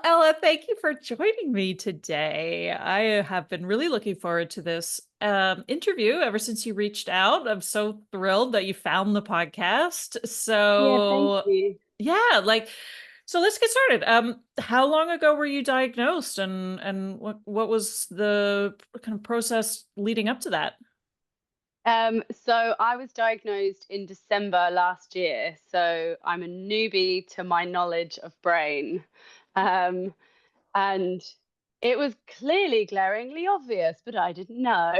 Well, Ella, thank you for joining me today. I have been really looking forward to this interview ever since you reached out. I'm so thrilled that you found the podcast. Yeah, thank you. Yeah, so let's get started. How long ago were you diagnosed, and what was the kind of process leading up to that? So I was diagnosed in December last year, so I'm a newbie to my knowledge of brain. Um, and it was clearly glaringly obvious, but I didn't know.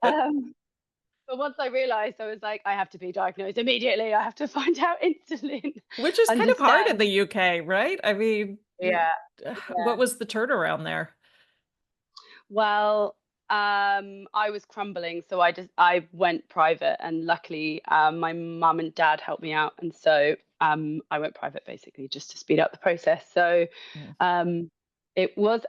Um, but once I realized, I was like, I have to be diagnosed immediately. I have to find out instantly and Which is kind of hard in understand. the UK, right? I mean, Yeah, what yeah. was the turnaround there? Well, I was crumbling, so I went private, and luckily, my mum and dad helped me out, and so I went private basically just to speed up the process. So Mm. um, it was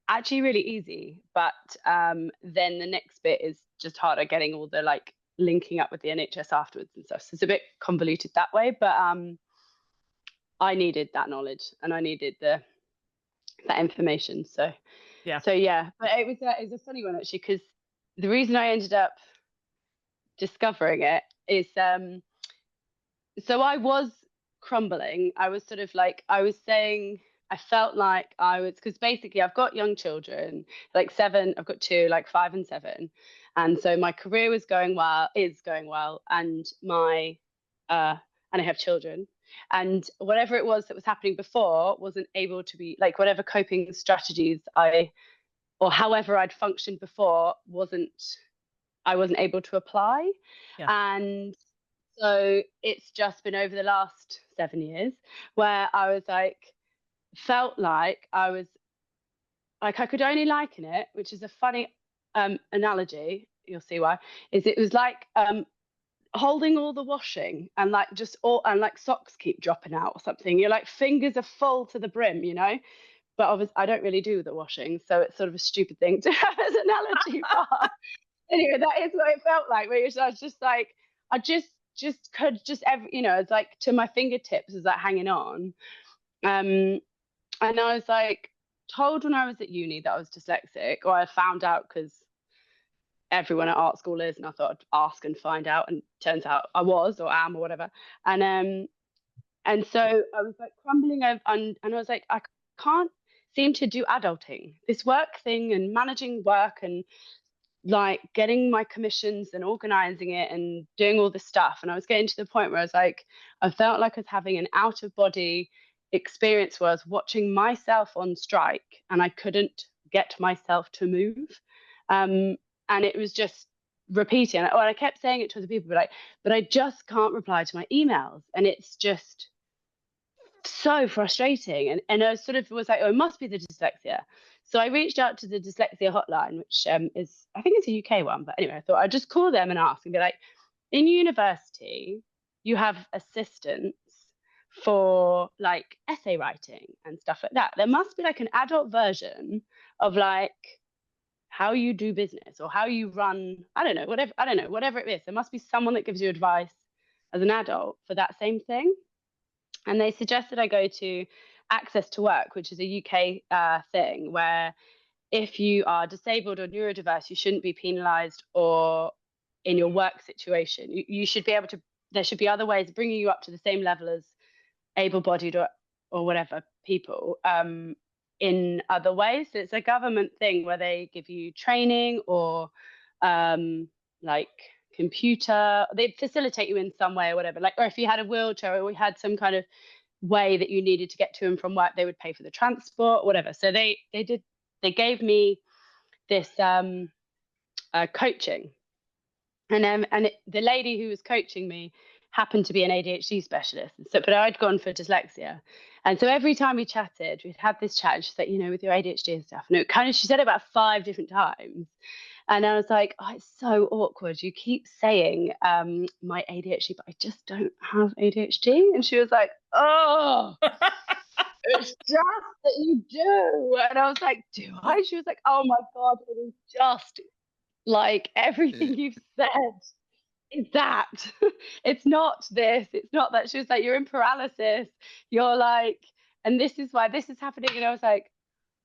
actually really easy, but then the next bit is just harder getting all the like linking up with the NHS afterwards and stuff. So it's a bit convoluted that way, but I needed that knowledge and I needed the that information. So Yeah. so yeah, but it was a funny one actually because the reason I ended up discovering it is so I was crumbling. I was sort of like I was saying I felt like I was because basically I've got young children, like seven, I've got two, like 5 and 7. And so my career was going well, is going well, and my and I have children. And whatever it was that was happening before wasn't able to be like whatever coping strategies I or however I'd functioned before I wasn't able to apply. Yeah. And so it's just been over the last 7 years where I was like felt like I was like I could only liken it, which is a funny analogy, you'll see why, is it was like holding all the washing and like just all and like socks keep dropping out or something. You're like fingers are full to the brim, you know? But obviously I don't really do the washing, so it's sort of a stupid thing to have as an analogy. But anyway, that is what it felt like. Where I was just like, I just could just every it's like to my fingertips is like hanging on. Um, and I was like told when I was at uni that I was dyslexic, or I found out because everyone at art school is, and I thought I'd ask and find out, and turns out I was or am or whatever. And so I was like crumbling over, and I was like, I can't seem to do adulting. This work thing and managing work and like getting my commissions and organizing it and doing all this stuff. And I was getting to the point where I was like, I felt like I was having an out of body experience where I was watching myself on strike and I couldn't get myself to move. And it was just repeating. And I kept saying it to other people, but I just can't reply to my emails. And it's just so frustrating. And I sort of was like, oh, it must be the dyslexia. So I reached out to the dyslexia hotline, which is, I think it's a UK one. But anyway, I thought I'd just call them and ask and be like, in university, you have assistants for like essay writing and stuff like that. There must be like an adult version of like how you do business or how you run, I don't know, whatever it is. There must be someone that gives you advice as an adult for that same thing. And they suggested I go to Access to Work, which is a UK thing where if you are disabled or neurodiverse, you shouldn't be penalised or in your work situation. You should be able to, there should be other ways of bringing you up to the same level as able-bodied or whatever people in other ways. So it's a government thing where they give you training or like computer, they facilitate you in some way or whatever. Like, or if you had a wheelchair or we had some kind of way that you needed to get to and from work, they would pay for the transport, whatever. So they gave me this coaching, the lady who was coaching me happened to be an ADHD specialist. So, but I'd gone for dyslexia, and so every time we chatted, we'd had this chat. And she's like, with your ADHD and stuff, and it kind of she said it about 5 different times, and I was like, oh, it's so awkward. You keep saying my ADHD, but I just don't have ADHD. And she was like, oh, it's just that you do. And I was like, do I? She was like, oh my God, it is just like everything you've said is that. It's not this, it's not that. She was like, you're in paralysis. You're like, and this is why this is happening. And I was like,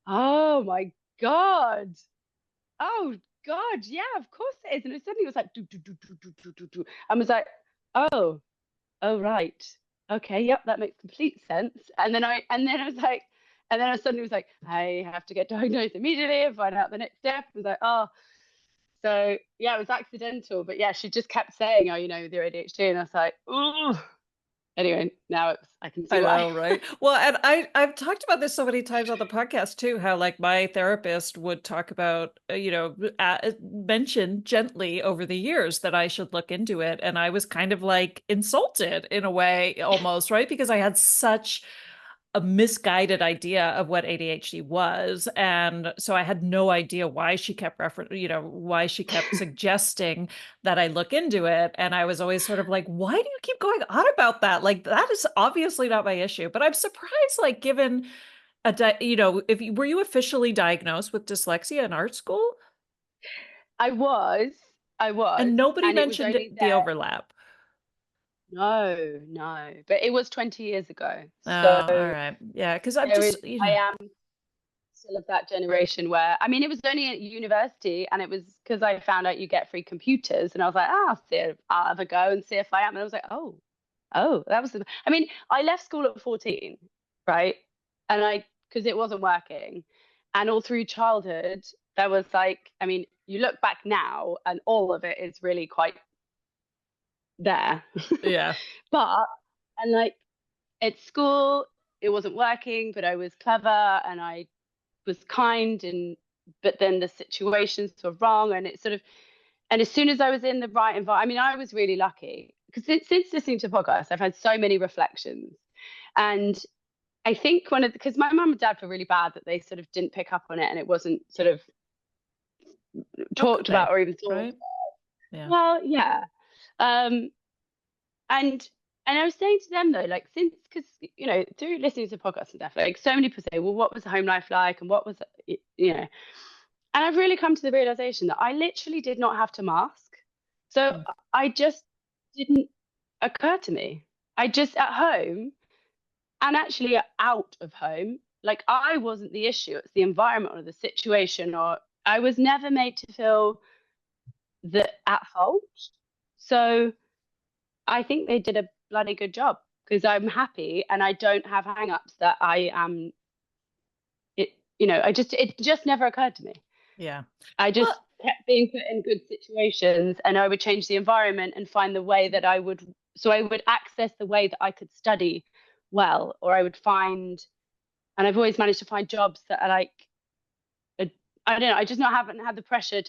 oh my God. Oh God, yeah, of course it is. And it suddenly was like do, do, do, do, do, do, do, do. I was like, oh, oh right. Okay, yep, that makes complete sense. And then I was like, and then I suddenly was like, I have to get diagnosed immediately and find out the next step. I was like, oh, so yeah, it was accidental. But yeah, she just kept saying, oh, with your ADHD. And I was like, oh. Anyway, now I can see I why. know, right? Well, and I've talked about this so many times on the podcast too, how like my therapist would talk about, mention gently over the years that I should look into it. And I was kind of like insulted in a way almost, right? Because I had such a misguided idea of what ADHD was. And so I had no idea why she kept why she kept suggesting that I look into it. And I was always sort of like, why do you keep going on about that? Like, that is obviously not my issue. But I'm surprised, like, given if were you officially diagnosed with dyslexia in art school? I was, I was, And nobody and it was mentioned only the there. overlap. No, no, but it was 20 years ago. Oh, So all right. Yeah, because I'm there just, is, I am still of that generation where, I mean, it was only at university, and it was because I found out you get free computers, and I was like, I'll have a go and see if I am. And I was like, oh, that was, I mean, I left school at 14, right? And because it wasn't working. And all through childhood, there was like, I mean, you look back now and all of it is really quite there. yeah. But, and like at school, it wasn't working, but I was clever and I was kind, but then the situations were wrong, and it sort of, and as soon as I was in the right environment, I mean, I was really lucky because since listening to podcasts, I've had so many reflections. And I think because my mum and dad feel really bad that they sort of didn't pick up on it, and it wasn't sort of How could talked they? about or even thought. Right? Yeah. Well, yeah. Um, and I was saying to them though, like, since, because through listening to podcasts and stuff, like so many people say, well, what was the home life like, and what was it, and I've really come to the realization that I literally did not have to mask. So Mm. I just didn't occur to me. I just at home, and actually out of home, like I wasn't the issue. It's the environment or the situation, or I was never made to feel that at fault. So I think they did a bloody good job because I'm happy and I don't have hang-ups that I am it it just never occurred to me. Yeah. I Well, just kept being put in good situations, and I would change the environment and find the way that I would access the way that I could study well, or I would find, and I've always managed to find jobs that are like, I don't know, I just haven't had the pressure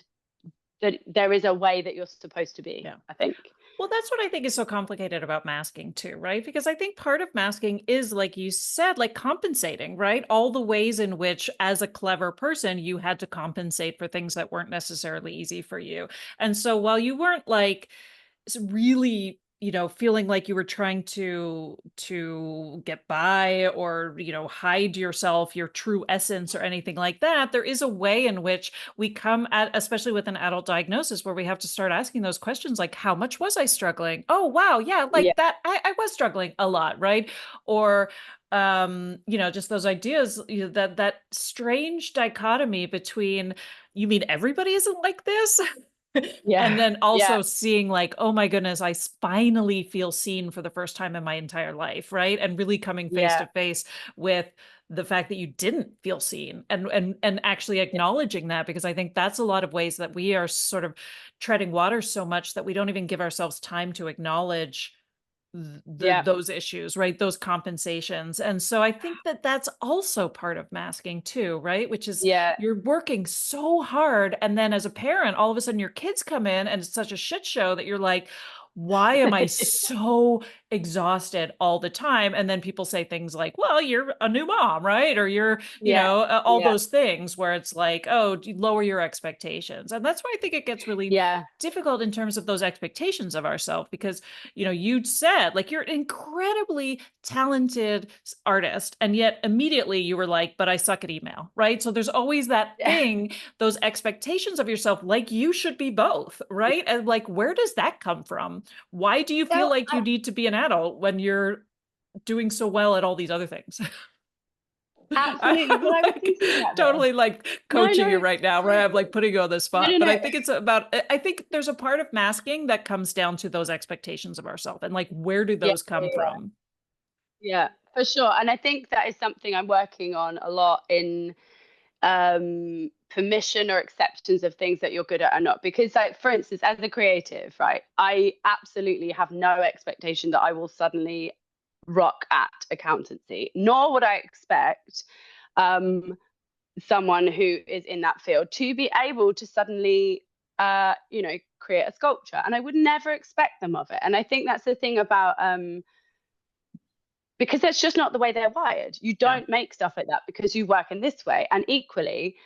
that there is a way that you're supposed to be, yeah. I think. Well, that's what I think is so complicated about masking too, right? Because I think part of masking is, like you said, like compensating, right? All the ways in which, as a clever person, you had to compensate for things that weren't necessarily easy for you. And so while you weren't like really feeling like you were trying to get by or hide yourself, your true essence or anything like that, there is a way in which we come at, especially with an adult diagnosis, where we have to start asking those questions like, how much was I struggling? Oh wow, yeah, Yeah, like that, I was struggling a lot, right? Or just those ideas, that strange dichotomy between, you mean everybody isn't like this? And yeah, then yeah, also seeing like, oh my goodness, I finally feel seen for the first time in my entire life, right? And really coming face yeah, to face with the fact that you didn't feel seen, and actually yeah, acknowledging that, because I think that's a lot of ways that we are sort of treading water so much that we don't even give ourselves time to acknowledge yeah, those issues, right? Those compensations. And so I think that that's also part of masking too, right? Which is, yeah. you're working so hard, and then as a parent, all of a sudden your kids come in and it's such a shit show that you're like, why am I so exhausted all the time? And then people say things like, well, you're a new mom, right? Or you're, Yeah, all yeah, those things where it's like, oh, lower your expectations. And that's why I think it gets really yeah, difficult in terms of those expectations of ourselves, because you said like you're an incredibly talented artist, and yet immediately you were like, but I suck at email, right? So there's always that yeah. thing, those expectations of yourself, like you should be both, right? And like, where does that come from? Why do you feel So like you need to be an adult when you're doing so well at all these other things? Absolutely. Well, I was I'm thinking about this. totally like No, coaching no, you it's right now, right? I'm true. like putting you on the No, spot. no, But no. I think it's about, I think there's a part of masking that comes down to those expectations of ourselves and like, where do Yeah, those yeah, come yeah. from? Yeah, for sure. And I think that is something I'm working on a lot in permission or acceptance of things that you're good at or not. Because, like, for instance, as a creative, right, I absolutely have no expectation that I will suddenly rock at accountancy, nor would I expect um, someone who is in that field to be able to suddenly, create a sculpture. And I would never expect them of it. And I think that's the thing about because that's just not the way they're wired. You Yeah. don't make stuff like that because you work in this way. And equally,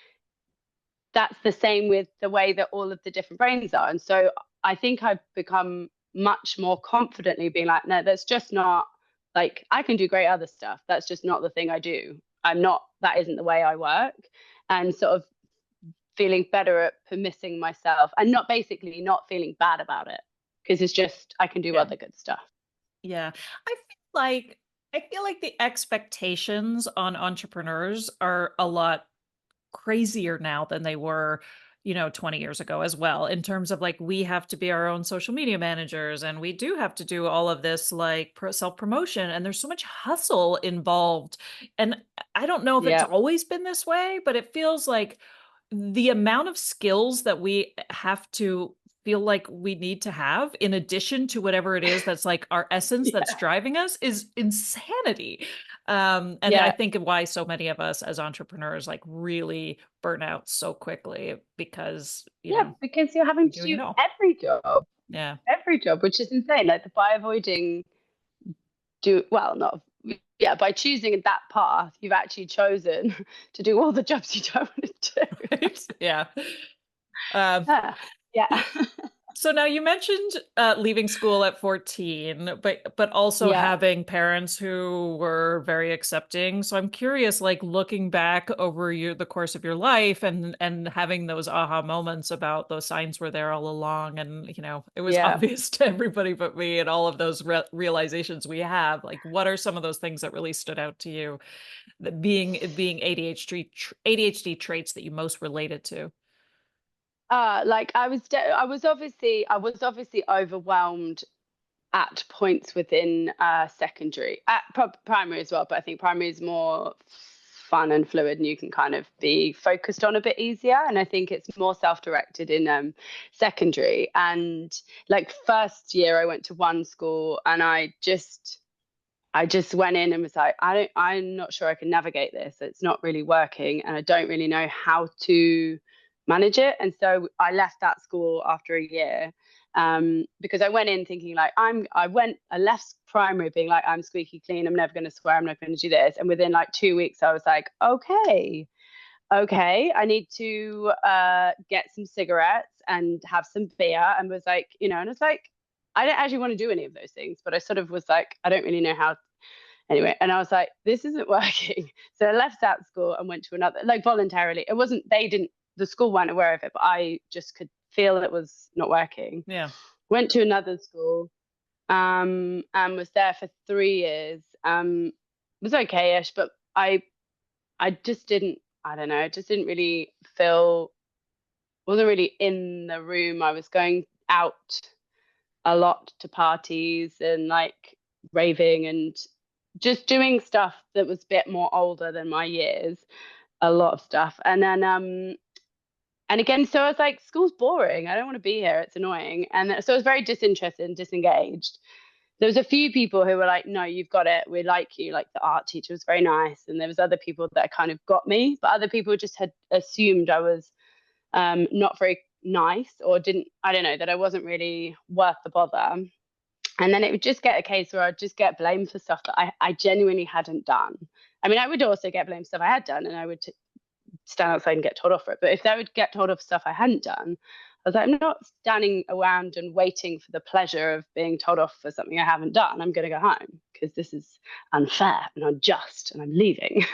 that's the same with the way that all of the different brains are. And so I think I've become much more confidently being like, no, that's just not, like, I can do great other stuff. That's just not the thing I do. That isn't the way I work. And sort of feeling better at permitting myself and not feeling bad about it because it's just, I can do Yeah. other good stuff. Yeah. Like, I feel like the expectations on entrepreneurs are a lot crazier now than they were 20 years ago as well, in terms of like we have to be our own social media managers and we do have to do all of this like self promotion, and there's so much hustle involved. And I don't know if it's Yeah. always been this way, but it feels like the amount of skills that we have to feel like we need to have in addition to whatever it is that's like our essence that's Yeah. driving us is insanity. And I Yeah. think of why so many of us as entrepreneurs like really burn out so quickly because, Yeah. Because you're having you're to doing it do all. Yeah. every job, which is insane. Like, by avoiding well, not yeah, by choosing that path, you've actually chosen to do all the jobs you don't want to do. Right. Yeah. Um, Yeah. Yeah. So now you mentioned leaving school at 14, but also Yeah. having parents who were very accepting. So I'm curious, like looking back over the course of your life and having those aha moments about those signs were there all along, and it was Yeah. obvious to everybody but me, and all of those realizations we have. Like, what are some of those things that really stood out to you, that being ADHD traits that you most related to? Like, I was obviously overwhelmed at points within secondary, at primary as well, but I think primary is more fun and fluid and you can kind of be focused on a bit easier, and I think it's more self-directed in secondary. And like, first year I went to one school and I just went in and was like, I'm not sure I can navigate this. It's not really working and I don't really know how to manage it. And so I left that school after a year, because I went in thinking like, I left primary being like, I'm squeaky clean. I'm never going to swear. I'm not going to do this. And within like 2 weeks, I was like, okay, I need to get some cigarettes and have some beer. And was like, and it's like, I don't actually want to do any of those things, but I sort of was like, I don't really know how. Anyway, and I was like, this isn't working. So I left that school and went to another, like, voluntarily. It wasn't, the school weren't aware of it, but I just could feel it was not working. Yeah. Went to another school, and was there for 3 years. Was okay-ish, but I just didn't, I don't know, just didn't really feel, wasn't really in the room. I was going out a lot to parties and like raving and just doing stuff that was a bit more older than my years, a lot of stuff. And again, so I was like, school's boring. I don't want to be here. It's annoying. And so I was very disinterested and disengaged. There was a few people who were like, no, you've got it. We like you. Like, the art teacher was very nice. And there was other people that kind of got me, but other people just had assumed I was not very nice, or didn't, I don't know, that I wasn't really worth the bother. And then it would just get a case where I'd just get blamed for stuff that I genuinely hadn't done. I mean, I would also get blamed for stuff I had done, and I would stand outside and get told off for it. But if I would get told off for stuff I hadn't done, I was like, I'm not standing around and waiting for the pleasure of being told off for something I haven't done. I'm going to go home because this is unfair and unjust, and I'm leaving.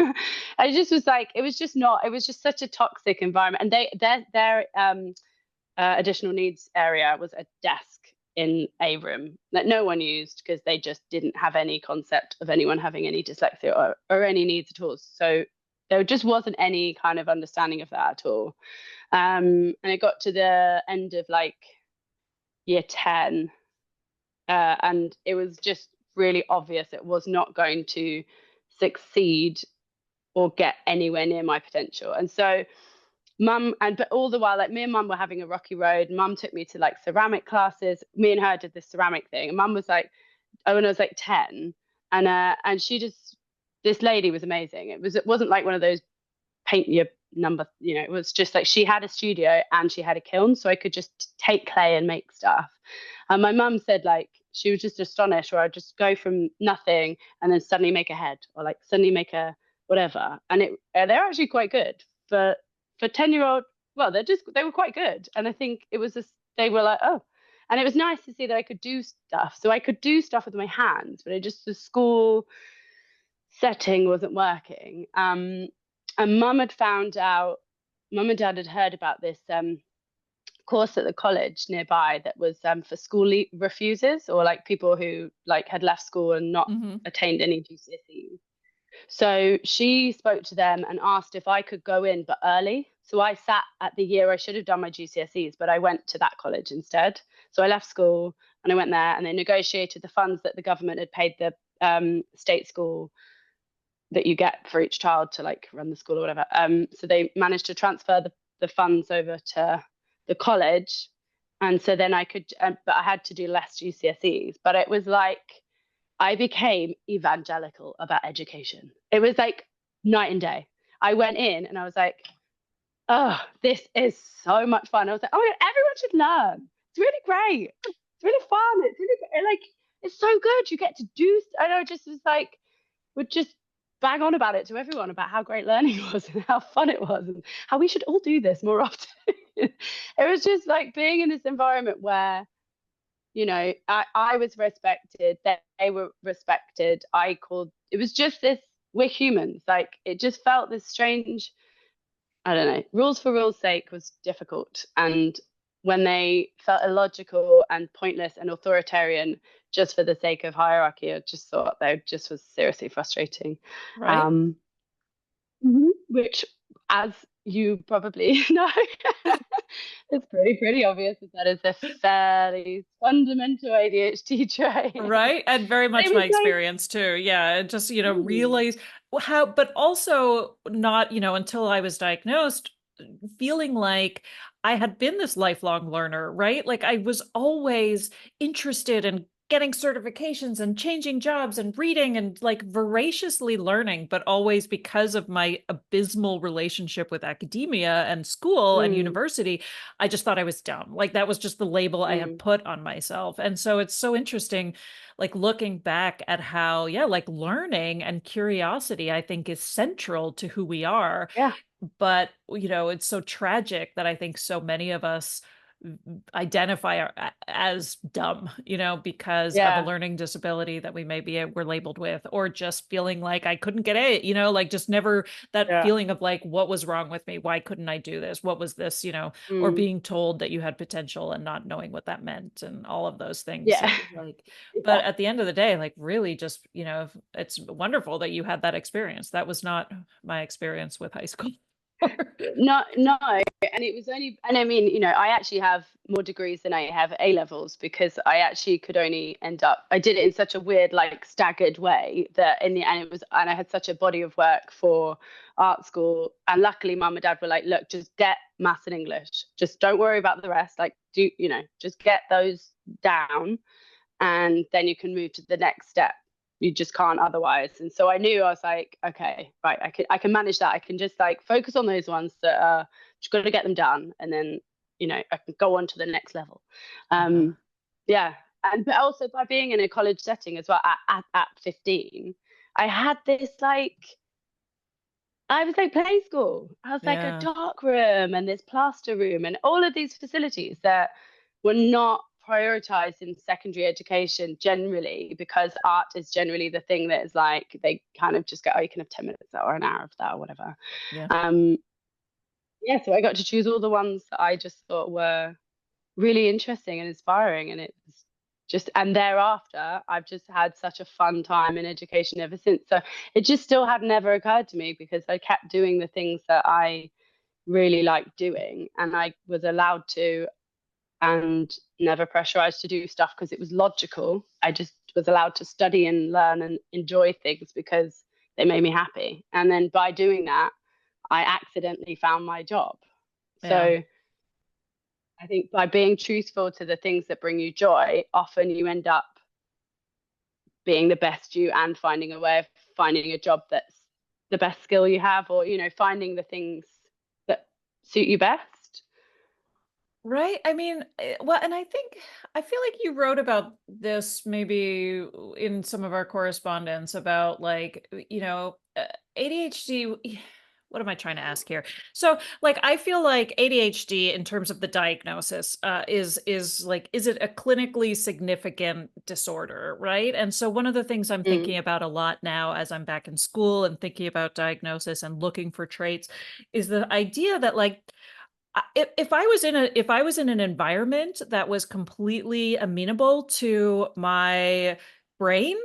I just was like, it was just not. It was just such a toxic environment, and their additional needs area was a desk in a room that no one used because they just didn't have any concept of anyone having any dyslexia or any needs at all. So there just wasn't any kind of understanding of that at all. And it got to the end of like year 10, and it was just really obvious it was not going to succeed or get anywhere near my potential. And so mum, and but all the while, like me and mum were having a rocky road. Mum took me to like ceramic classes. Me and her did this ceramic thing, and mum was like, oh, when I was like 10, and she just, this lady was amazing. It wasn't like one of those paint your number, it was just like she had a studio and she had a kiln, so I could just take clay and make stuff. And my mum said like she was just astonished, or I'd just go from nothing and then suddenly make a head, or like suddenly make a whatever. And they're actually quite good for 10-year-old. Well, they were quite good. And I think it was just, they were like, oh. And it was nice to see that I could do stuff. So I could do stuff with my hands, but the school setting wasn't working. And mum had found out, mum and dad had heard about this course at the college nearby that was for school refusers, or like people who like had left school and not attained any GCSEs. So she spoke to them and asked if I could go in, but early. So I sat at the year I should have done my GCSEs, but I went to that college instead. So I left school and I went there, and they negotiated the funds that the government had paid the state school that you get for each child to like run the school or whatever. So they managed to transfer the funds over to the college. And so then I could, but I had to do less GCSEs. But it was like, I became evangelical about education. It was like night and day. I went in and I was like, oh, this is so much fun. I was like, oh my God, everyone should learn. It's really great. It's really fun. It's really like, it's so good. You get to do, I know, just was like, would just bang on about it to everyone about how great learning was and how fun it was and how we should all do this more often. It was just like being in this environment where, I was respected, they were respected. It was just this, we're humans. Like it just felt this strange, I don't know, rules for rules' sake was difficult. And when they felt illogical and pointless and authoritarian just for the sake of hierarchy, I just thought they just was seriously frustrating. Right. Which, as you probably know, it's pretty obvious that is a fairly fundamental ADHD trait. Right. And very But much it my was like, experience too. Yeah. And just, realize how, but also not, until I was diagnosed, feeling like I had been this lifelong learner, right? Like I was always interested in getting certifications and changing jobs and reading and like voraciously learning, but always because of my abysmal relationship with academia and school and mm, university, I just thought I was dumb. Like that was just the label I had mm, put on myself. And so it's so interesting, like looking back at how, yeah, like learning and curiosity, I think is central to who we are. yeah, But it's so tragic that I think so many of us identify as dumb, because of a yeah, learning disability that we maybe were labeled with, or just feeling like I couldn't get it, like just never, that yeah, feeling of like, what was wrong with me? Why couldn't I do this? What was this, or mm, being told that you had potential and not knowing what that meant and all of those things. yeah, So like, but yeah. at the end of the day, like really just, it's wonderful that you had that experience. That was not my experience with high school. No, and it was only, and I mean, I actually have more degrees than I have A levels, because I actually could only end up, I did it in such a weird, like staggered way, that in the end and I had such a body of work for art school. And luckily, mum and dad were like, look, just get maths and English. Just don't worry about the rest. Like, just get those down, and then you can move to the next step. You just can't otherwise. And so I knew, I was like, okay, right, I can manage that. I can just like focus on those ones that are just got to get them done, and then I can go on to the next level. Uh-huh. Yeah, and but also by being in a college setting as well at 15, I had this like, I was like play school. I was like a Yeah. dark room and this plaster room and all of these facilities that were not prioritized in secondary education generally, because art is generally the thing that is like, they kind of just go, oh, you can have 10 minutes or an hour of that or whatever. Yeah. Um, yeah, so I got to choose all the ones that I just thought were really interesting and inspiring, and it was just, and thereafter I've just had such a fun time in education ever since. So it just still had never occurred to me, because I kept doing the things that I really liked doing, and I was allowed to, and never pressurized to do stuff because it was logical. I just was allowed to study and learn and enjoy things because they made me happy. And then by doing that, I accidentally found my job. Yeah. So I think by being truthful to the things that bring you joy, often you end up being the best you, and finding a way of finding a job that's the best skill you have, or, finding the things that suit you best. Right. I mean, well, and I feel like you wrote about this maybe in some of our correspondence about like, ADHD. What am I trying to ask here? So, like, I feel like ADHD in terms of the diagnosis is like, is it a clinically significant disorder, right? And so one of the things I'm Mm. thinking about a lot now as I'm back in school and thinking about diagnosis and looking for traits is the idea that like if I was in an environment that was completely amenable to my brain,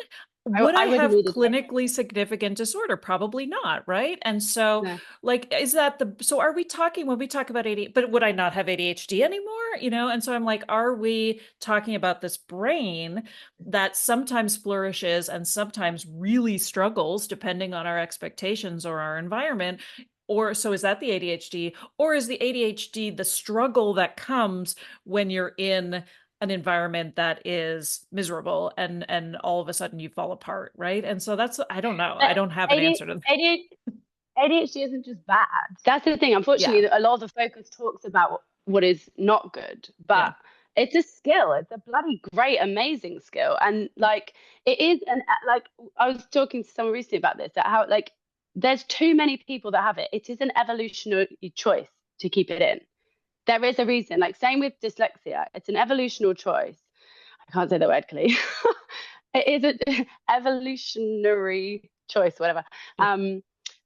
would I I wouldn't have need a diagnosis. clinically significant disorder? Probably not, right? And so, No. like, is that so are we talking when we talk about ADHD, but would I not have ADHD anymore? And so I'm like, are we talking about this brain that sometimes flourishes and sometimes really struggles depending on our expectations or our environment? Or so is that the ADHD, or is the ADHD the struggle that comes when you're in an environment that is miserable and all of a sudden you fall apart, right? And so that's I don't know. But I don't have an answer to that. ADHD isn't just bad. That's the thing. Yeah. Unfortunately, a lot of the focus talks about what is not good, but Yeah. it's a skill. It's a bloody great, amazing skill. And like it is, and like I was talking to someone recently about this, that how like there's too many people that have it. It is an evolutionary choice to keep it in. There is a reason. Like same with dyslexia, it's an evolutionary choice. I can't say the word clearly. It is an evolutionary choice, whatever. Yeah.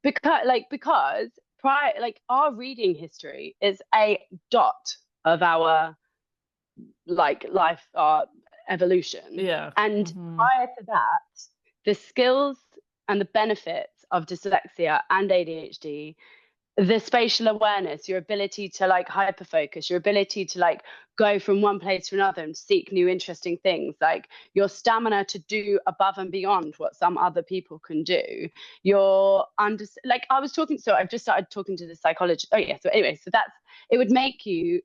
Because prior, like our reading history is a dot of our like life, our evolution, Yeah. and Hmm. prior to that, the skills and the benefits of dyslexia and ADHD, the spatial awareness, your ability to like hyper focus, your ability to like go from one place to another and seek new interesting things, like your stamina to do above and beyond what some other people can do, your under like I was talking, so I've just started talking to the psychologist. Oh yeah, so anyway, so that's, it would make you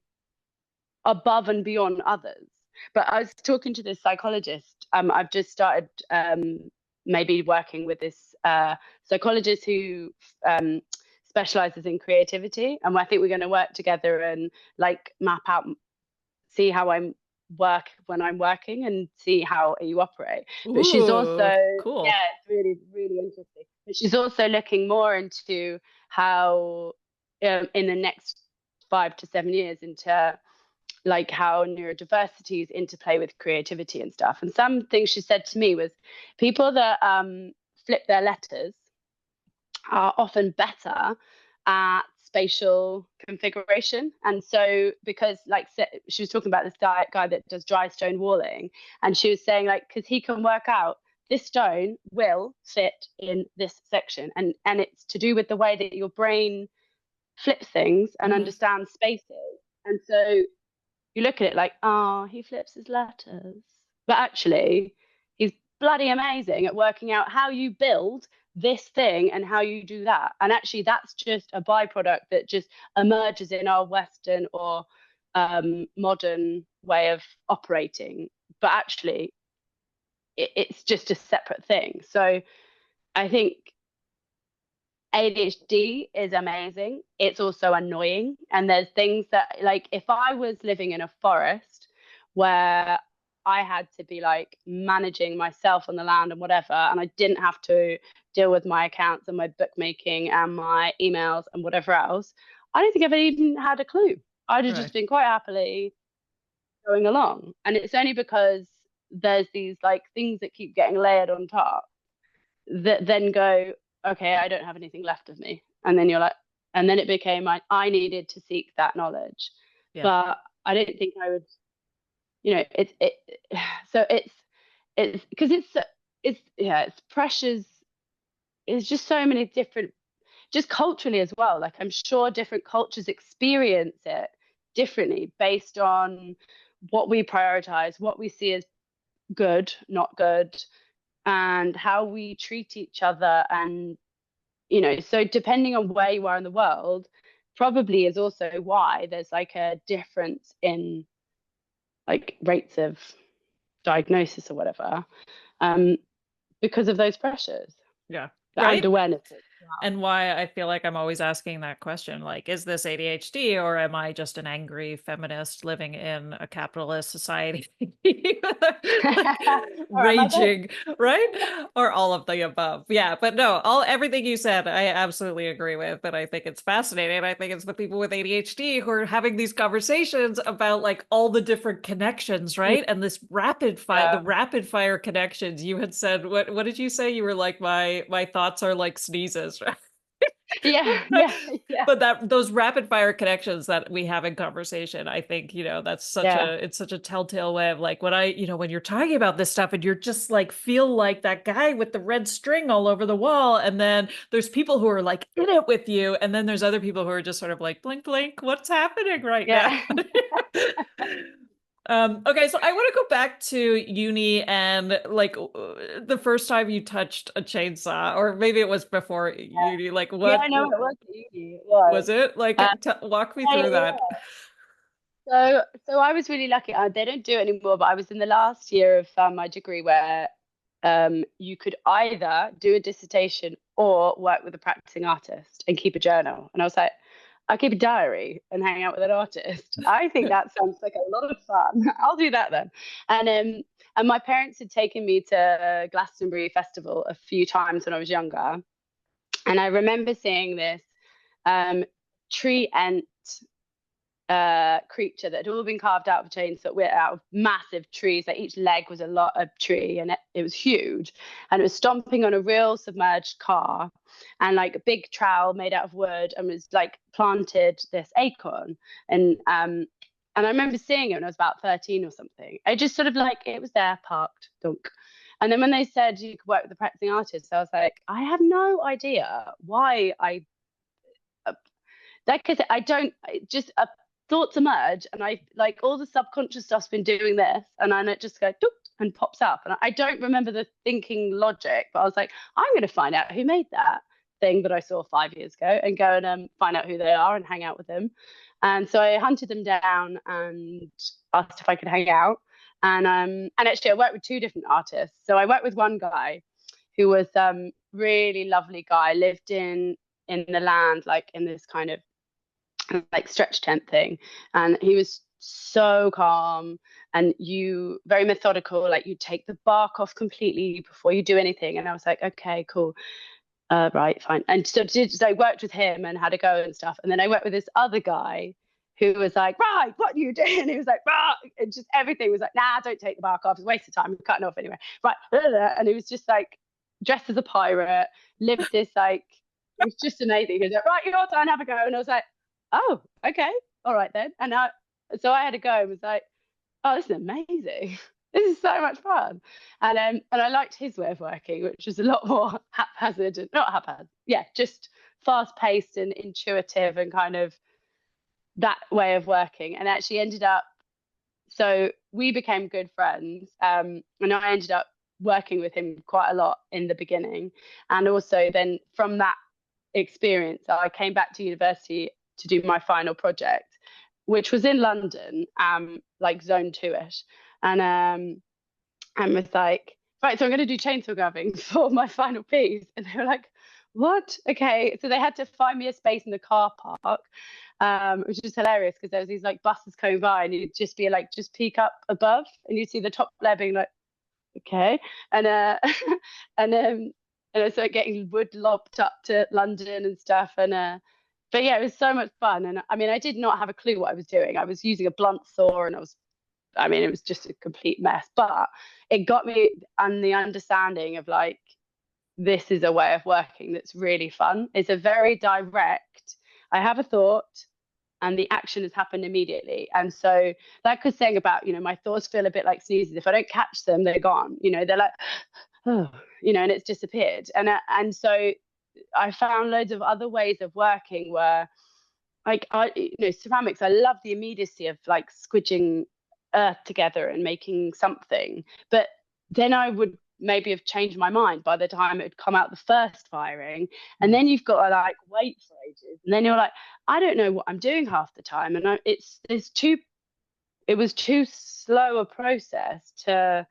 above and beyond others. But I was talking to this psychologist. I've just started maybe working with this psychologist who specializes in creativity, and I think we're going to work together and like map out, see how I'm work when I'm working, and see how you operate. But she's also, Ooh, cool. yeah, it's really really interesting. But she's also looking more into how in the next 5 to 7 years into like how neurodiversities interplay with creativity and stuff. And some things she said to me was people that flip their letters are often better at spatial configuration. And so, because like she was talking about this guy that does dry stone walling, and she was saying like, because he can work out this stone will fit in this section, and it's to do with the way that your brain flips things and Hmm. understands spaces. And so you look at it like, oh, he flips his letters. But actually, he's bloody amazing at working out how you build this thing and how you do that. And actually, that's just a byproduct that just emerges in our Western or modern way of operating. But actually, it's just a separate thing. So I think ADHD is amazing. It's also annoying. And there's things that, like, if I was living in a forest where I had to be like managing myself on the land and whatever, and I didn't have to deal with my accounts and my bookmaking and my emails and whatever else, I don't think I've even had a clue. I'd have Right. just been quite happily going along. And it's only because there's these like things that keep getting layered on top that then go, okay, I don't have anything left of me. And then you're like, and then it became I needed to seek that knowledge. Yeah. But I don't think I would. you know, so it's because it's yeah, it's pressures. It's just so many different, just culturally as well. Like I'm sure different cultures experience it differently based on what we prioritize, what we see as good, not good, and how we treat each other. And, so depending on where you are in the world, probably is also why there's like a difference in like rates of diagnosis or whatever, um, because of those pressures Yeah. and Right. awareness as well. And why I feel like I'm always asking that question, like, is this ADHD or am I just an angry feminist living in a capitalist society? Like, Or am I both? raging, right? Or all of the above. Yeah, but no, all everything you said, I absolutely agree with. And I think it's fascinating. I think it's the people with ADHD who are having these conversations about like all the different connections, right? And this the Yeah. rapid fire connections. You had said, what did you say? You were like, my thoughts are like sneezes, right? Yeah, yeah, yeah, But that those rapid fire connections that we have in conversation, I think, that's yeah, it's such a telltale way of like when when you're talking about this stuff and you're just like feel like that guy with the red string all over the wall, and then there's people who are like in it with you, and then there's other people who are just sort of like blink blink, what's happening right now? yeah. Okay, so I want to go back to uni and like the first time you touched a chainsaw, or maybe it was before uni. Like, Yeah, what I know it was easy. It was. was it? Like, Uh, walk me yeah, through yeah, that. yeah. So I was really lucky. They don't do it anymore, but I was in the last year of my degree where you could either do a dissertation or work with a practicing artist and keep a journal. And I was like, I'll keep a diary and hang out with an artist. I think that sounds like a lot of fun. I'll do that then. And my parents had taken me to Glastonbury Festival a few times when I was younger. And I remember seeing this um, tree ant creature that had all been carved out of chainsaw, out of massive trees. Like each leg was a lot of tree, and it was huge, and it was stomping on a real submerged car, and like a big trowel made out of wood, and was like planted this acorn, and I remember seeing it when I was about 13 or something. I just sort of like it was there parked, dunk. And then when they said you could work with the practicing artist, I was like, I have no idea why uh, like I said, I don't just thoughts emerge, and I like all the subconscious stuff's been doing this, and then it just goes doop, and pops up, and I don't remember the thinking logic, but I was like, I'm going to find out who made that thing that I saw 5 years ago, and go and find out who they are and hang out with them. And so I hunted them down and asked if I could hang out. And actually I worked with two different artists. So I worked with one guy who was really lovely guy, lived in the land, like in this kind of like stretch tent thing, and he was so calm, and you very methodical, like you take the bark off completely before you do anything. And I was like, okay, cool, right, fine. And so I worked with him and had a go and stuff, and then I worked with this other guy who was like, right, what are you doing? And he was like, rah, and just everything was like, nah, don't take the bark off, it's a waste of time, I'm cutting off anyway, right. And he was just like dressed as a pirate, lived this like, it was just amazing. He was like, right, your turn, have a go. And I was like, oh, okay, all right then. So I had to go and was like, oh, this is amazing. This is so much fun. And I liked his way of working, which was a lot more haphazard, and not haphazard, yeah, just fast paced and intuitive, and kind of that way of working. And actually ended up, so we became good friends. And I ended up working with him quite a lot in the beginning. And also then from that experience, I came back to university to do my final project, which was in London, like zone two-ish. And was like, right, so I'm going to do chainsaw carving for my final piece. And they were like, what? Okay. So they had to find me a space in the car park, which is hilarious because there was these like buses coming by, and you'd just be like, just peek up above, and you'd see the top layer being like, okay. And and and I started getting wood lopped up to London and stuff. But yeah, it was so much fun. And I mean, I did not have a clue what I was doing. I was using a blunt saw, and I mean, it was just a complete mess. But it got me on the understanding of like, this is a way of working that's really fun. It's a very direct, I have a thought, and the action has happened immediately. And so, like I was saying about, my thoughts feel a bit like sneezes. If I don't catch them, they're gone. They're like, oh, and it's disappeared. And so I found loads of other ways of working where, like, ceramics, I love the immediacy of like squidging earth together and making something. But then I would maybe have changed my mind by the time it had come out the first firing. And then you've got to like wait for ages. And then you're like, I don't know what I'm doing half the time. And it was too slow a process to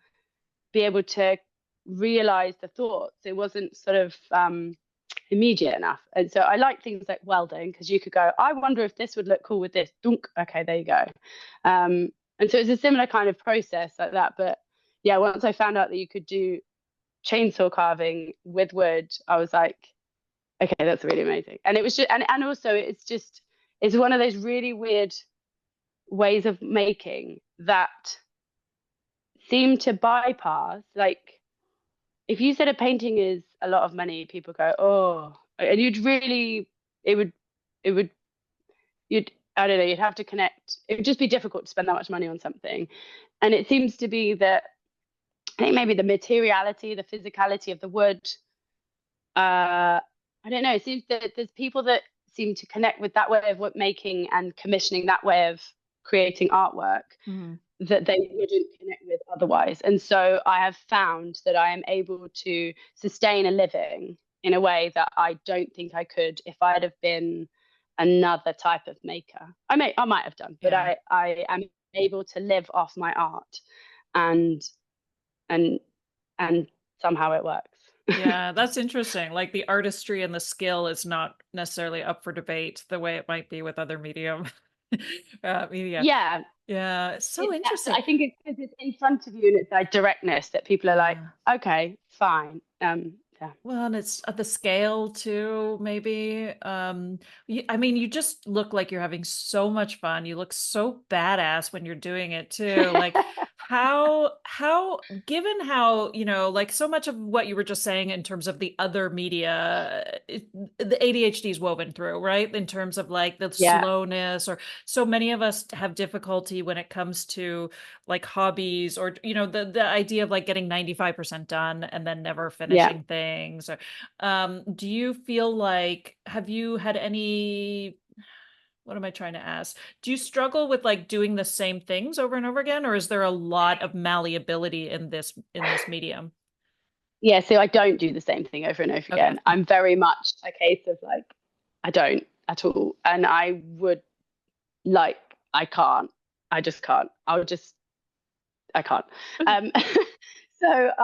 be able to realize the thoughts. It wasn't sort of immediate enough. And so I like things like welding, because you could go, I wonder if this would look cool with this. Dunk. Okay, there you go. And so it's a similar kind of process like that. But yeah, once I found out that you could do chainsaw carving with wood, I was like, okay, that's really amazing. And it was just, and also it's one of those really weird ways of making that seem to bypass, like, if you said a painting is a lot of money, people go, oh, and I don't know, you'd have to connect. It would just be difficult to spend that much money on something. And it seems to be that, I think maybe the materiality, the physicality of the wood, I don't know, it seems that there's people that seem to connect with that way of wood making and commissioning that way of creating artwork. That they wouldn't connect with otherwise. And so I have found that I am able to sustain a living in a way that I don't think I could if I'd have been another type of maker. I might have done, but I am able to live off my art, and somehow it works. Yeah, that's interesting. Like the artistry and the skill is not necessarily up for debate the way it might be with other media. Yeah. Yeah, it's so interesting. I think it's because it's in front of you and it's like directness that people are like, okay, fine. Yeah. Well, and it's at the scale too, maybe. I mean, you just look like you're having so much fun. You look so badass when you're doing it too. Like given how, like so much of what you were just saying in terms of the other media, the ADHD is woven through, right? In terms of like the slowness, or so many of us have difficulty when it comes to like hobbies, or, the idea of like getting 95% done and then never finishing things. Or, do you feel like, have you had any, what am I trying to ask? Do you struggle with like doing the same things over and over again, or is there a lot of malleability in this medium? Yeah, so I don't do the same thing over and over again. I'm very much a case of like, I don't at all. And I would like, I can't. I just can't. I can't. So but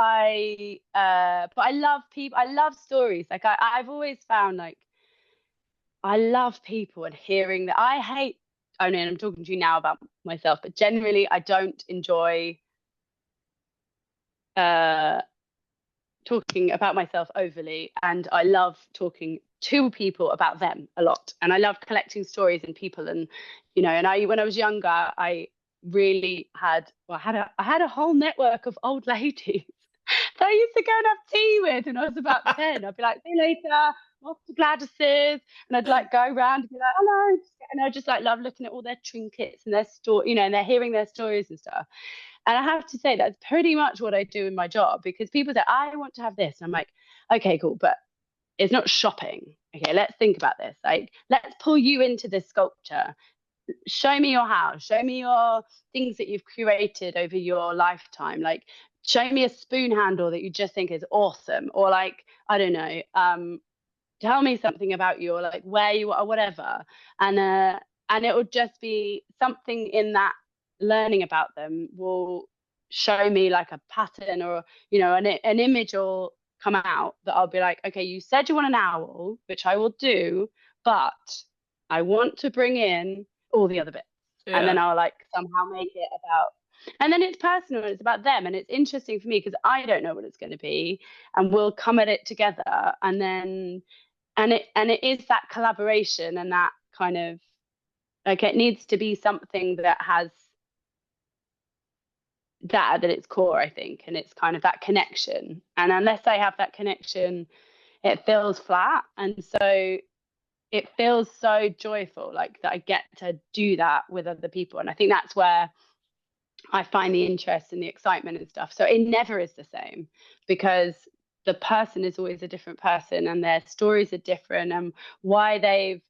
I love people. I love stories. Like I've always found like, I love people and hearing that. I mean, I'm talking to you now about myself, but generally I don't enjoy talking about myself overly, and I love talking to people about them a lot, and I love collecting stories and people. And and when I was younger, I really I had a whole network of old ladies that I used to go and have tea with when I was about 10. I'd be like, see you later, off to Gladys's, and I'd like go around and be like, hello, and I just like love looking at all their trinkets and their story, and they're hearing their stories and stuff. And I have to say that's pretty much what I do in my job, because people say, I want to have this. And I'm like, okay, cool. But it's not shopping. Okay, let's think about this. Like, let's pull you into this sculpture. Show me your house. Show me your things that you've curated over your lifetime. Like, show me a spoon handle that you just think is awesome. Or like, I don't know, tell me something about you, or like where you are, whatever. And it would just be something in that learning about them will show me like a pattern, or an image will come out that I'll be like, okay, you said you want an owl, which I will do, but I want to bring in all the other bits. And then I'll like somehow make it about, and then it's personal, it's about them, and it's interesting for me because I don't know what it's going to be, and we'll come at it together. And then it is that collaboration, and that kind of, like, it needs to be something that has that at its core, I think, and it's kind of that connection. And unless I have that connection, it feels flat. And so it feels so joyful, like that I get to do that with other people. And I think that's where I find the interest and the excitement and stuff. So it never is the same, because the person is always a different person and their stories are different, and why they've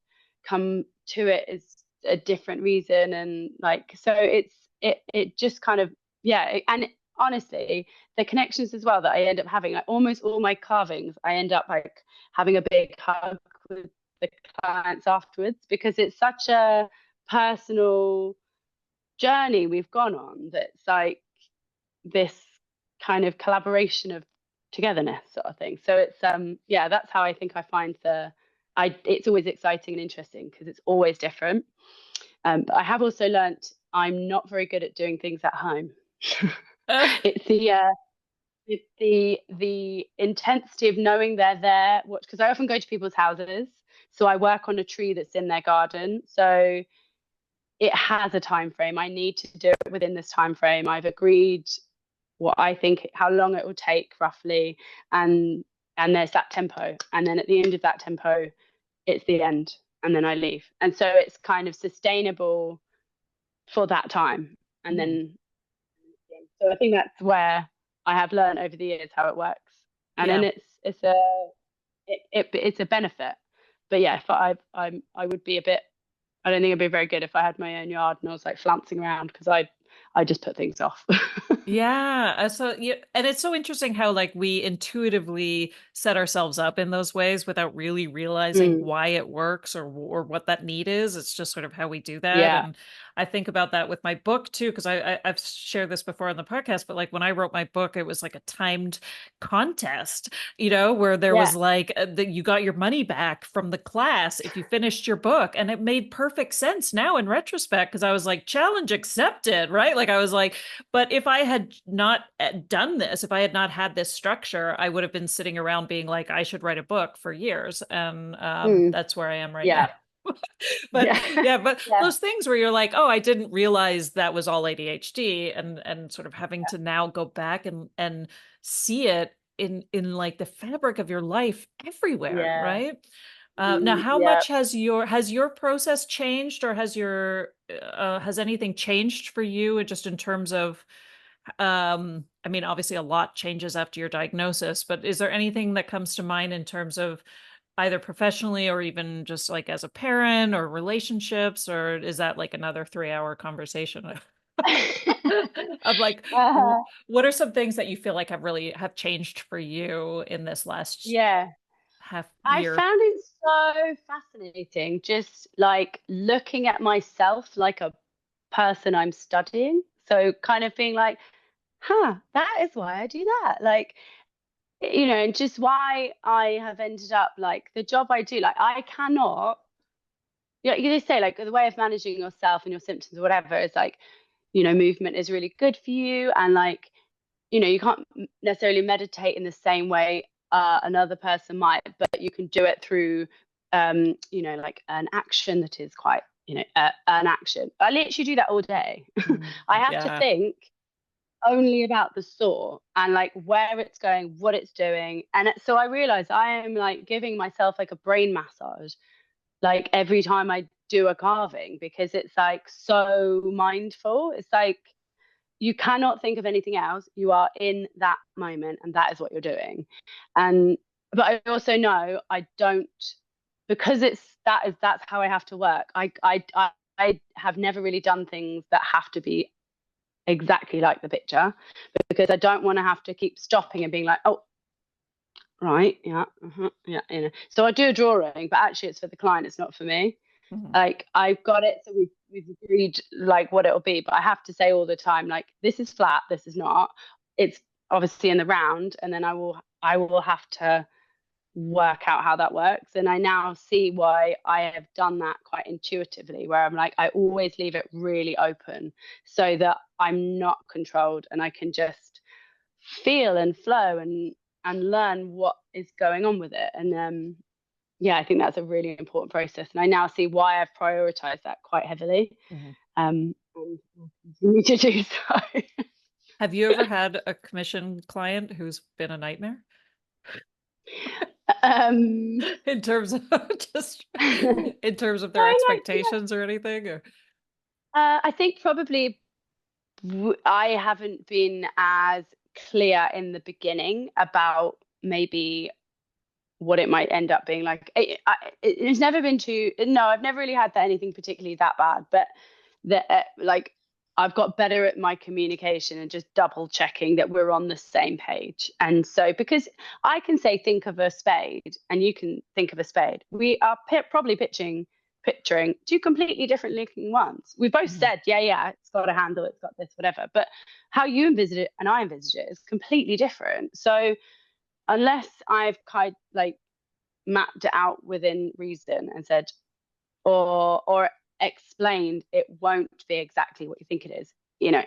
come to it is a different reason. And like, so it just kind of, yeah. And honestly, the connections as well that I end up having, like almost all my carvings, I end up like having a big hug with the clients afterwards, because it's such a personal journey we've gone on, that's like this kind of collaboration of togetherness sort of thing. So it's yeah, that's how I think I find it's always exciting and interesting, because it's always different. But I have also learnt I'm not very good at doing things at home. Uh, It's the intensity of knowing they're there, because I often go to people's houses, so I work on a tree that's in their garden. So it has a time frame. I need to do it within this time frame. I've agreed what I think, how long it will take roughly, and there's that tempo. And then at the end of that tempo, it's the end, and then I leave. And so it's kind of sustainable for that time. And mm, then, so I think that's where I have learned over the years how it works. And then yeah. it's a benefit. But yeah, if I would be a bit, I don't think it'd be very good if I had my own yard and I was like flouncing around, because I just put things off. Yeah. So yeah, and it's so interesting how like we intuitively set ourselves up in those ways without really realizing Mm, why it works or what that need is. It's just sort of how we do that. yeah, And I think about that with my book too, because I've shared this before on the podcast, but like when I wrote my book, it was like a timed contest, where there yeah, was like that you got your money back from the class if you finished your book. And it made perfect sense now in retrospect, because I was like, challenge accepted, right? Like I was like, but if I had not done this, if I had not had this structure, I would have been sitting around being like, I should write a book for years. And mm, that's where I am right yeah, now. But yeah, yeah, but yeah, those things where you're like, oh, I didn't realize that was all ADHD, and sort of having to now go back and see it in like the fabric of your life everywhere, yeah, right? Now, how yeah. much has your process changed, or has anything changed for you just in terms of I mean, obviously a lot changes after your diagnosis, but is there anything that comes to mind in terms of either professionally or even just like as a parent or relationships, or is that like another 3-hour conversation of like uh, what are some things that you feel like have changed for you in this last yeah. half I year? found it so fascinating, just like looking at myself like a person I'm studying. So kind of being like, huh, that is why I do that. Like, and just why I have ended up like the job I do. Like, I cannot, you just say like the way of managing yourself and your symptoms or whatever is like, movement is really good for you. And like, you can't necessarily meditate in the same way another person might, but you can do it through, like an action that is quite, an action. I literally do that all day. Mm, I have to yeah. think only about the saw and like where it's going, what it's doing. And so I realize I am like giving myself like a brain massage like every time I do a carving, because it's like so mindful. It's like you cannot think of anything else. You are in that moment and that is what you're doing. And but I also know I don't, because that's how I have to work. I have never really done things that have to be exactly like the picture, because I don't want to have to keep stopping and being like, oh, right, yeah, yeah, So I do a drawing, but actually it's for the client, it's not for me. Mhm. Like I've got it, so we've agreed like what it'll be, but I have to say all the time, like this is flat, this is not. It's obviously in the round, and then I will have to work out how that works. And I now see why I have done that quite intuitively, where I'm like, I always leave it really open so that I'm not controlled and I can just feel and flow and learn what is going on with it. And yeah, I think that's a really important process. And I now see why I've prioritized that quite heavily. Mhm. And I'll continue to do so. Have you ever had a commission client who's been a nightmare? Um, in terms of just no, in terms of their no, expectations or anything? Or I think probably I haven't been as clear in the beginning about maybe what it might end up being like. It's never been too, no, I've never really had that anything particularly that bad, but that like I've got better at my communication and just double checking that we're on the same page. And so, because I can say, think of a spade, and you can think of a spade, we are probably picturing two completely different looking ones. We both Mhm. said, yeah, yeah, it's got a handle, it's got this, whatever. But how you envisage it and I envisage it is completely different. So, unless I've kind like mapped it out within reason and said, or explained, it won't be exactly what you think it is. You know,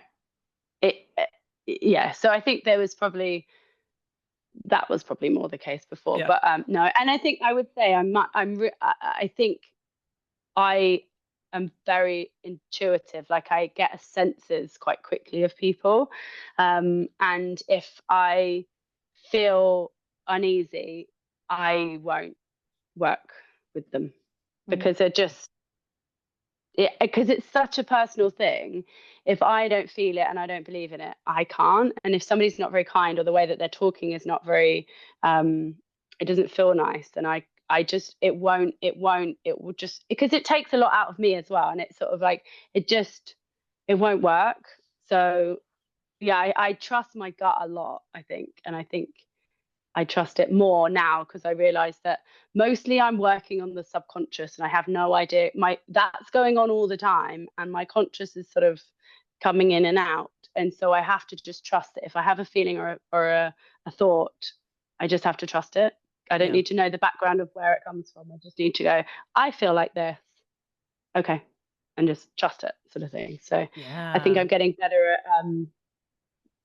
yeah. So I think there was probably that was probably more the case before, Yeah. but no. And I think I would say I think I am very intuitive. Like I get a senses quite quickly of people, and if I feel uneasy, I won't work with them Mhm. because they're just because it's such a personal thing. If I don't feel it and I don't believe in it, I can't. And if somebody's not very kind or the way that they're talking is not very, it doesn't feel nice, then I just, it will just, because it takes a lot out of me as well. And it's sort of like, it just, it won't work. So yeah, I trust my gut a lot, I think. And I think I trust it more now because I realize that mostly I'm working on the subconscious and I have no idea my that's going on all the time and my conscious is sort of coming in and out. And so I have to just trust that if I have a feeling or a thought, I just have to trust it. I don't Yeah. need to know the background of where it comes from. I just need to go, I feel like this. Okay. And just trust it, sort of thing. So I think Yeah. I'm getting better at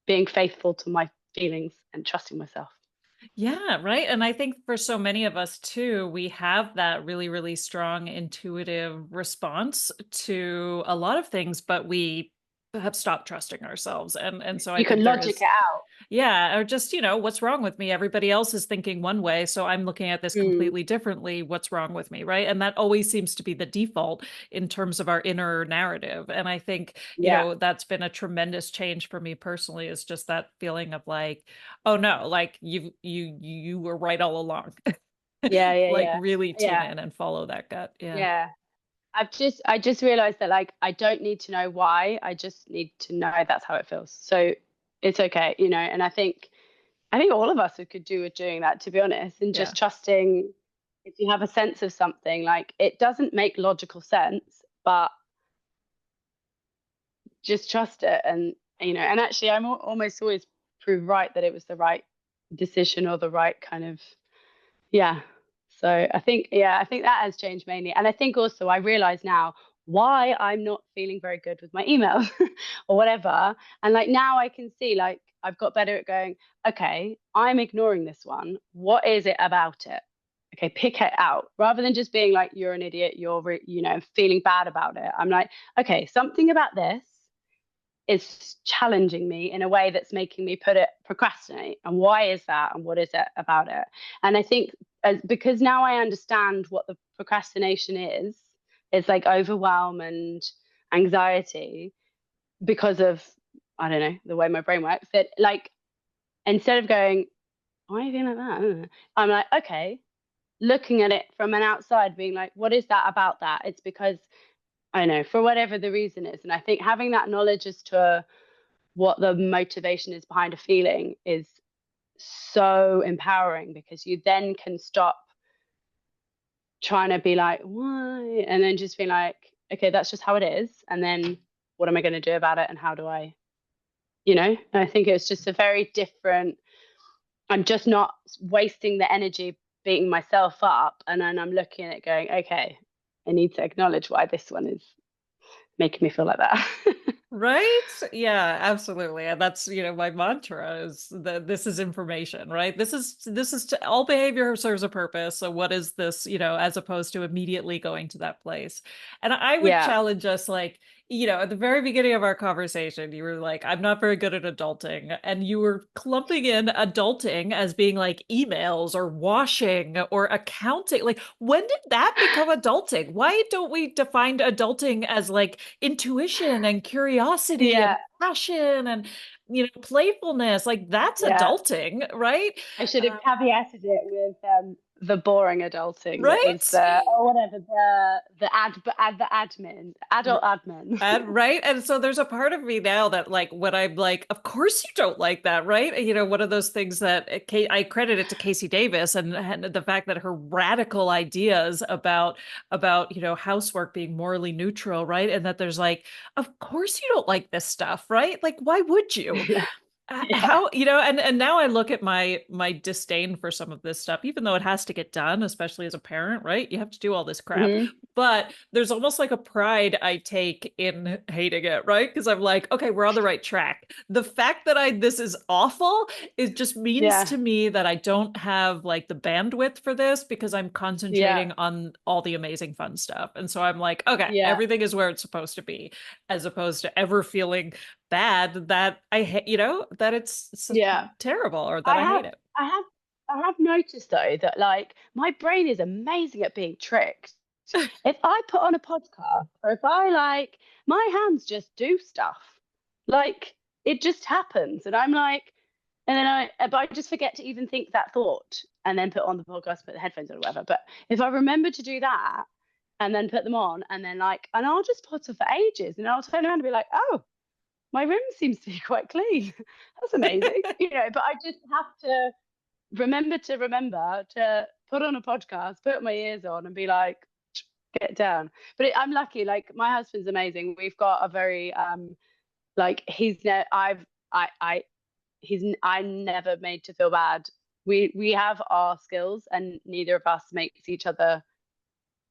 being faithful to my feelings and trusting myself. Yeah, right. And I think for so many of us too, we have that really, really strong intuitive response to a lot of things, but we have stopped trusting ourselves. And so I You can think there logic is, it out. yeah, or just, what's wrong with me? Everybody else is thinking one way, so I'm looking at this Mm. completely differently. What's wrong with me, right? And that always seems to be the default in terms of our inner narrative. And I think, Yeah. that's been a tremendous change for me personally, is just that feeling of like, oh no, like you were right all along. Yeah, yeah, Like yeah. really tune Yeah. in and follow that gut. Yeah. Yeah. I just realized that like I don't need to know why. I just need to know that's how it feels. So it's okay, and I think all of us could do with doing that, to be honest, and Yeah. just trusting if you have a sense of something, like it doesn't make logical sense, but just trust it. And actually I'm almost always proved right that it was the right decision or the right kind of. Yeah. So I think that has changed mainly. And I think also I realize now why I'm not feeling very good with my emails or whatever. And like now I can see like I've got better at going, okay, I'm ignoring this one. What is it about it? Okay, pick it out rather than just being like, you're an idiot, feeling bad about it. I'm like, okay, something about this is challenging me in a way that's making me procrastinate. And why is that? And what is it about it? And I think because now I understand what the procrastination is, it's like overwhelm and anxiety because of, I don't know, the way my brain works. That like instead of going, why are you feeling like that? I'm like, okay, looking at it from an outside, being like, what is that about that? It's because I know for whatever the reason is. And I think having that knowledge as to what the motivation is behind a feeling is so empowering because you then can stop trying to be like, why? And then just be like, okay, that's just how it is. And then what am I going to do about it? And how do I. And I think it's just a very different, I'm just not wasting the energy beating myself up. And then I'm looking at it going, okay, I need to acknowledge why this one is making me feel like that. Right? Yeah, absolutely. And that's, my mantra is that this is information, right? All behavior serves a purpose. So what is this, as opposed to immediately going to that place. And I would Yeah. challenge us like at the very beginning of our conversation, you were like, I'm not very good at adulting. And you were clumping in adulting as being like emails or washing or accounting. Like, when did that become adulting? Why don't we define adulting as like intuition and curiosity and Yeah, passion and, playfulness? Like, that's yeah. adulting, right? I should have Uh, caveated it with the boring adulting that was right? the or whatever the admin adult admin. Right. And so there's a part of me now that like when I'm like, of course you don't like that, right? One of those things that I credit it to Casey Davis and the fact that her radical ideas about housework being morally neutral, right? And that there's like, of course you don't like this stuff, right? Like, why would you? Yeah, yeah. How, and now I look at my disdain for some of this stuff, even though it has to get done, especially as a parent, right? You have to do all this crap. Hmm. But there's almost like a pride I take in hating it, right? Because I'm like, okay, we're on the right track. The fact that this is awful, it just means Yeah, to me that I don't have like the bandwidth for this because I'm yeah, concentrating on all the amazing fun stuff. And so I'm like, okay, yeah, everything is where it's supposed to be, as opposed to ever feeling bad that I hate, that it's so yeah. terrible or that I I have, hate it. I have, I have noticed though that like my brain is amazing at being tricked. If I put on a podcast or if I like, my hands just do stuff. Like it just happens, and I'm like, and then but I just forget to even think that thought, and then put on the podcast, put the headphones on or whatever. But if I remember to do that, and then put them on, and then like, and I'll just potter for ages, and I'll turn around and be like, oh, my room seems to be quite clean. That's amazing, But I just have to remember to put on a podcast, put my ears on, and be like, get down. But I'm lucky. Like my husband's amazing. We've got a very like he's ne- I he's I'm never made to feel bad. We have our skills, and neither of us makes each other.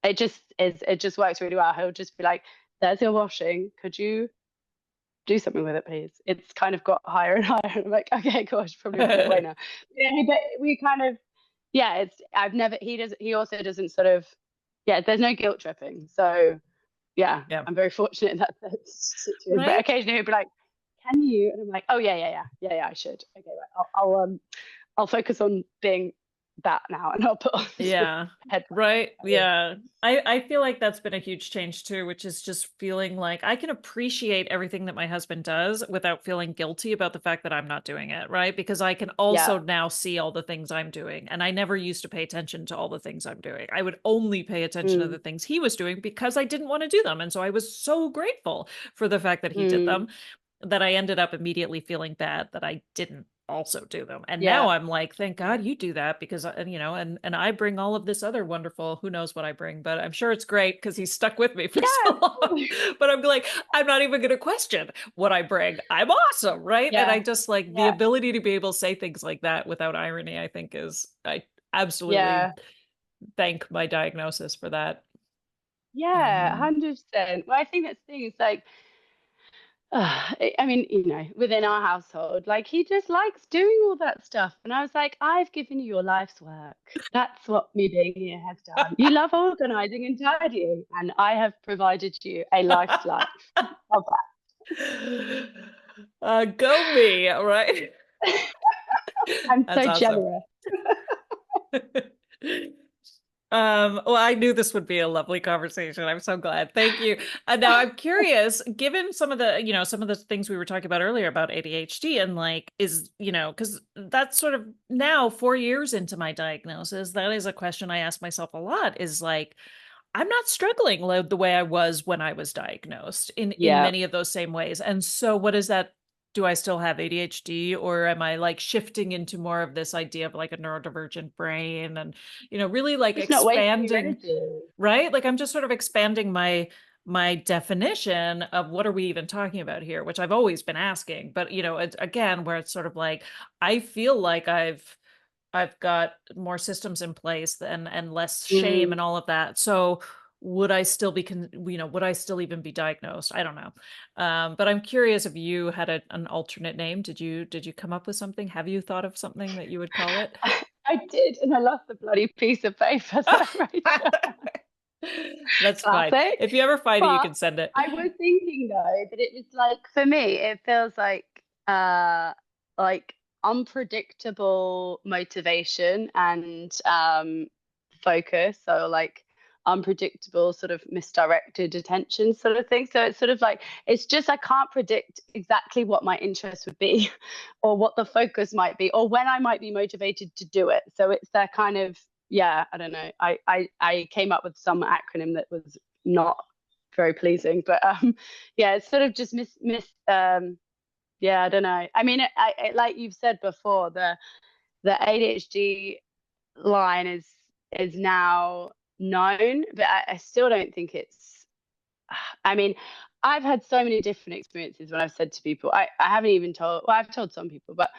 It just works really well. He'll just be like, "There's your washing. Could you do something with it, please?" It's kind of got higher and higher. And I'm like, okay, gosh, probably put it away now. Yeah, but we kind of, yeah. It's I've never. He does. He also doesn't sort of. Yeah, there's no guilt tripping. So yeah, Yeah. I'm very fortunate in that situation. But Right. occasionally he'll be like, "Can you?" And I'm like, "Oh yeah, yeah, yeah, yeah, yeah. I should. Okay, right. I'll focus on being that now, and I'll put on some Yeah. headphones." Right. Yeah. I feel like that's been a huge change too, which is just feeling like I can appreciate everything that my husband does without feeling guilty about the fact that I'm not doing it, right? Because I can Yeah. also now see all the things I'm doing. And I never used to pay attention to all the things I'm doing. I would only pay attention to Mm, the things he was doing because I didn't want to do them. And so I was so grateful for the fact that he did them mm, that I ended up immediately feeling bad that I didn't also do them. And now yeah. I'm like, thank God you do that because and I bring all of this other wonderful, who knows what I bring, but I'm sure it's great because he's stuck with me for so Yeah. long. But I'm like, I'm not even going to question what I bring. I'm awesome, right? And I Yeah. just like the Yeah. ability to be able to say things like that without irony, I think I absolutely Yeah. thank my diagnosis for that. Yeah. Um, 100%. Well, I think that's the thing. It's like, I mean, within our household, like he just likes doing all that stuff. And I was like, I've given you your life's work. That's what me being here has done. You love organizing and tidying, and I have provided you a life's life of go me, all right? that. I'm That's so awesome. generous. Well, I knew this would be a lovely conversation. I'm so glad. Thank you. And now I'm curious, given some of the things we were talking about earlier about ADHD and like because that's sort of now 4 years into my diagnosis, that is a question I ask myself a lot is like, I'm not struggling the way I was when I was diagnosed in Yeah. many of those same ways. And so what is that? Do I still have ADHD or am I like shifting into more of this idea of like a neurodivergent brain and really like Just not wasting your expanding, energy. right? Like I'm just sort of expanding my definition of what are we even talking about here, which I've always been asking, but it's, again, where it's sort of like I feel like I've got more systems in place and less shame Mm. and all of that. So would I still be, would I still even be diagnosed? I don't know. But I'm curious if you had an alternate name. Did you come up with something? Have you thought of something that you would call it? I did, and I lost the bloody piece of paper that I wrote down. That's fine. Classic. If you ever find it, you But can send it. I was thinking though that it was like for me, it feels like unpredictable motivation and focus. So like unpredictable sort of misdirected attention sort of thing. So it's sort of like it's just I can't predict exactly what my interest would be or what the focus might be or when I might be motivated to do it. So it's that kind of yeah, I don't know. I came up with some acronym that was not very pleasing, but yeah, it's sort of just yeah, I don't know. I mean, like you've said before, the ADHD line is now known, but I still don't think it's. I mean, I've had so many different experiences when I've said to people, I haven't even told. Well, I've told some people, but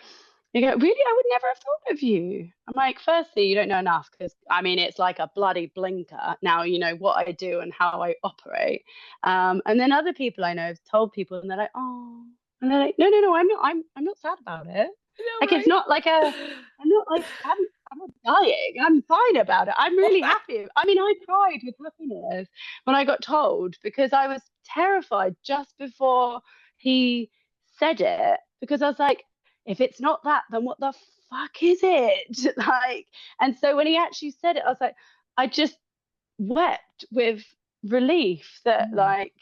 they go, really, I would never have thought of you. I'm like, firstly, you don't know enough because I mean, it's like a bloody blinker. Now you know what I do and how I operate. And then other people I know have told people, and they're like, oh, and they're like, no, no, no, I'm not sad about it. You know, Like it's right? not like I'm not like I'm not dying. I'm fine about it. I'm really happy. I mean, I cried with happiness when I got told because I was terrified just before he said it because I was like, if it's not that, then what the fuck is it? Like, and so when he actually said it, I was like, I just wept with relief that Mm. like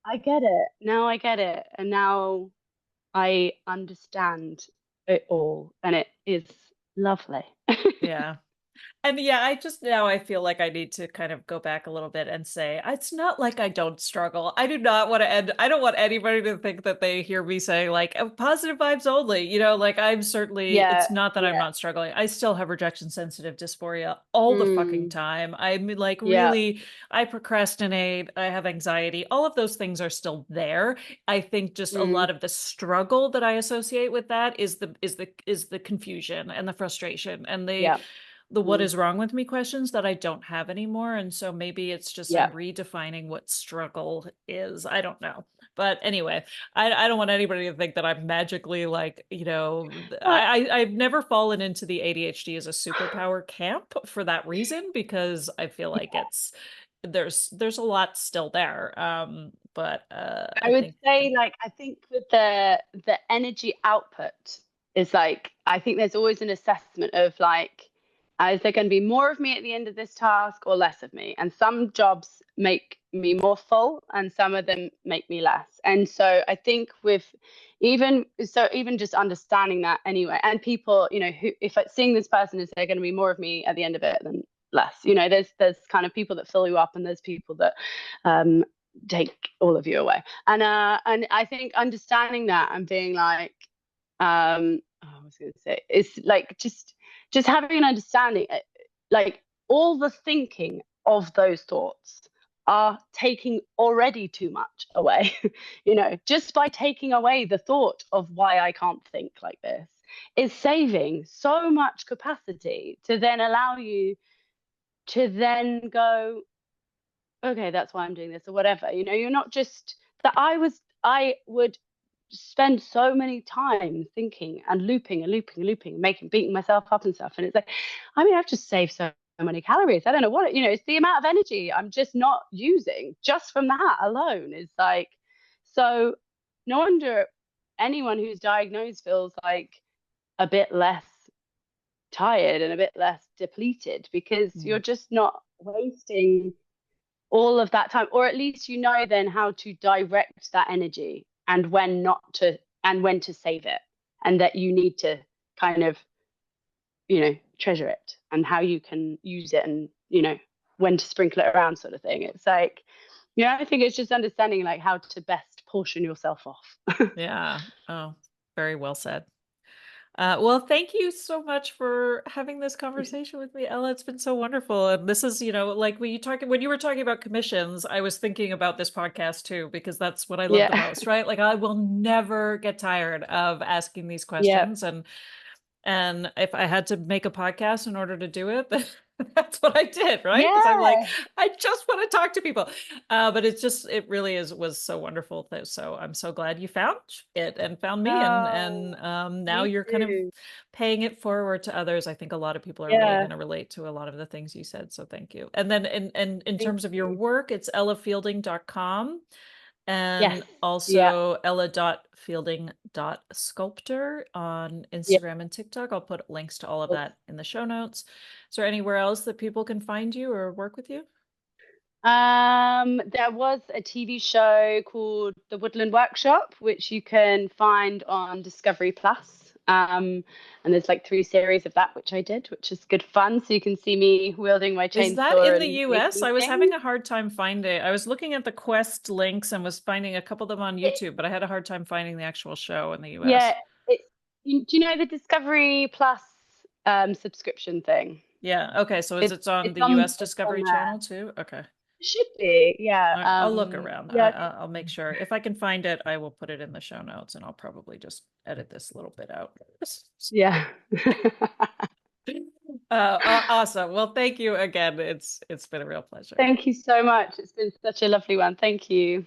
I get it. Now I get it. And now I understand it all, and it is lovely. Yeah. And yeah, I just now I feel like I need to kind of go back a little bit and say it's not like I don't struggle. I do not want to end. I don't want anybody to think that they hear me say like "Oh, positive vibes only." You know, like I'm certainly. Yeah, It's not that I'm yeah. not struggling. I still have rejection sensitive dysphoria all the fucking Mm, time. I'm like yeah. really. I procrastinate. I have anxiety. All of those things are still there. I think just a Mm, lot of the struggle that I associate with that is the confusion and the frustration and yeah. the what Mm, is wrong with me questions that I don't have anymore. And so maybe it's just I'm yeah. redefining what struggle is. I don't know. But anyway, I don't want anybody to think that I'm magically like, But I've never fallen into the ADHD as a superpower camp for that reason, because I feel like there's a lot still there. But I I would think say like I think with the energy output is like I think there's always an assessment of like is there going to be more of me at the end of this task or less of me? And some jobs make me more full and some of them make me less. And so I think with even just understanding that anyway, and people, who if it's seeing this person is there going to be more of me at the end of it than less. There's kind of people that fill you up and there's people that um take all of you away. And I think understanding that and being like, I was gonna say, it's like just having an understanding, like all the thinking of those thoughts are taking already too much away. Just by taking away the thought of why I can't think like this is saving so much capacity to then allow you to then go, okay, that's why I'm doing this or whatever. You're not just that I would spend so many time thinking and looping and looping and looping, making beating myself up and stuff. And it's like, I mean, I've just saved so many calories. I don't know what it's the amount of energy I'm just not using just from that alone is like so no wonder anyone who's diagnosed feels like a bit less tired and a bit less depleted because you're just not wasting all of that time, or at least then how to direct that energy and when not to and when to save it, and that you need to kind of treasure it and how you can use it and when to sprinkle it around sort of thing. It's like I think it's just understanding like how to best portion yourself off. yeah. Oh, very well said. Well, thank you so much for having this conversation with me, Ella. It's been so wonderful. And this is, like when you were talking about commissions, I was thinking about this podcast too, because that's what I love the Yeah, most, right? Like I will never get tired of asking these yeah, questions. And if I had to make a podcast in order to do it, That's what I did, right? Because I'm like, Yeah. I just want to talk to people. But it's just, it really was so wonderful. So I'm so glad you found it and found me, and Oh, now me you're kind of too. paying it forward to others. I think a lot of people are really Yeah. going to relate to a lot of the things you said. So thank you. And then in Thank terms of your you. work, it's ellafielding.com. Yes. And Yeah. also ella.fielding.sculptor on Yeah. Instagram and TikTok. I'll put links to all of Awesome. that in the show notes. Is there anywhere else that people can find you or work with you? There was a TV show called The Woodland Workshop, which you can find on Discovery Plus. And there's like 3 series of that, which I did, which is good fun. So you can see me wielding my Is that in chainsaw the and US? making I was having things. a hard time finding. I was looking at the Quest links and was finding a couple of them on It, YouTube, but I had a hard time finding the actual show in the yeah, US. it's do you know the Discovery Plus subscription thing? Yeah. Okay. So is It's it on it's the on US it's on Discovery there. Channel too? Okay. It should be, yeah. All right, I'll look around. Yeah, I'll make sure. If I can find it, I will put it in the show notes, and I'll probably just edit this little bit out. yeah. Awesome. Well, thank you again. It's been a real pleasure. Thank you so much. It's been such a lovely one. Thank you.